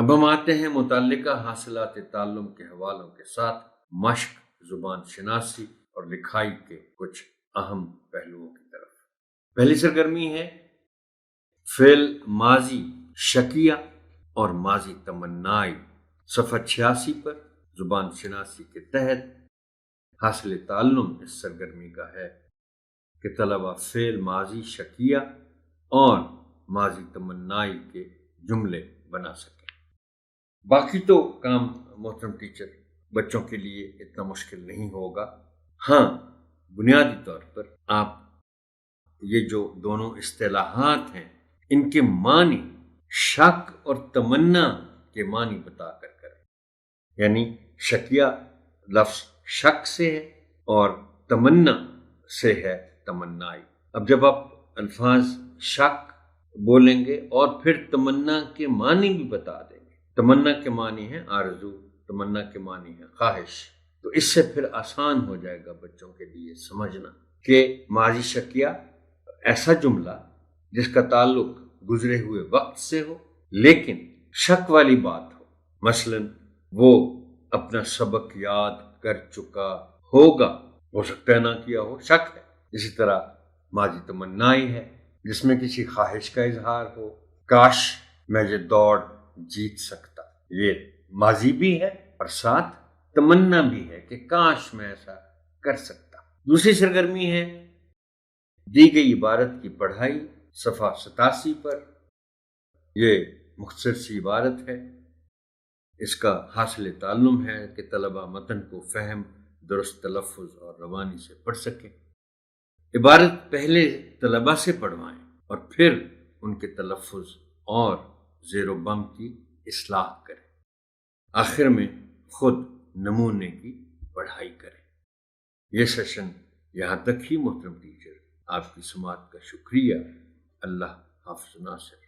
اب ہم آتے ہیں متعلقہ حاصلات تعلم کے حوالوں کے ساتھ مشق، زبان شناسی اور لکھائی کے کچھ اہم پہلوؤں کی طرف۔ پہلی سرگرمی ہے فعل ماضی شکیہ اور ماضی تمنائی۔ صفحہ 86 پر زبان شناسی کے تحت حاصل تعلم اس سرگرمی کا ہے کہ طلبہ فعل ماضی شکیہ اور ماضی تمنائی کے جملے بنا سکیں۔ باقی تو کام محترم ٹیچر بچوں کے لیے اتنا مشکل نہیں ہوگا۔ ہاں، بنیادی طور پر آپ یہ جو دونوں اصطلاحات ہیں ان کے معنی شک اور تمنا کے معنی بتا کر کریں، یعنی شکیہ لفظ شک سے ہے اور تمنا سے ہے تمنائی۔ اب جب آپ الفاظ شک بولیں گے اور پھر تمنا کے معنی بھی بتا دیں گے، تمنا کے معنی ہے آرزو، تمنا کے معنی ہے خواہش، تو اس سے پھر آسان ہو جائے گا بچوں کے لیے سمجھنا کہ ماضی شکیہ ایسا جملہ جس کا تعلق گزرے ہوئے وقت سے ہو لیکن شک والی بات ہو، مثلا وہ اپنا سبق یاد کر چکا ہوگا، ہو سکتا ہے نہ کیا ہو، شک ہے۔ اسی طرح ماضی تمنائی ہے جس میں کسی خواہش کا اظہار ہو، کاش میں یہ دوڑ جیت سکتا، یہ ماضی بھی ہے اور ساتھ تمنا بھی ہے کہ کاش میں ایسا کر سکتا۔ دوسری سرگرمی ہے دی گئی عبارت کی پڑھائی۔ صفحہ 87 پر یہ مختصر سی عبارت ہے، اس کا حاصل تعلم ہے کہ طلبہ متن کو فہم، درست تلفظ اور روانی سے پڑھ سکیں۔ عبارت پہلے طلبہ سے پڑھوائیں اور پھر ان کے تلفظ اور زیر و بم کی اصلاح کریں۔ آخر میں خود نمونے کی پڑھائی کریں۔ یہ سیشن یہاں تک ہی محترم ٹیچر، آپ کی سماعت کا شکریہ۔ اللہ حافظ ناصر۔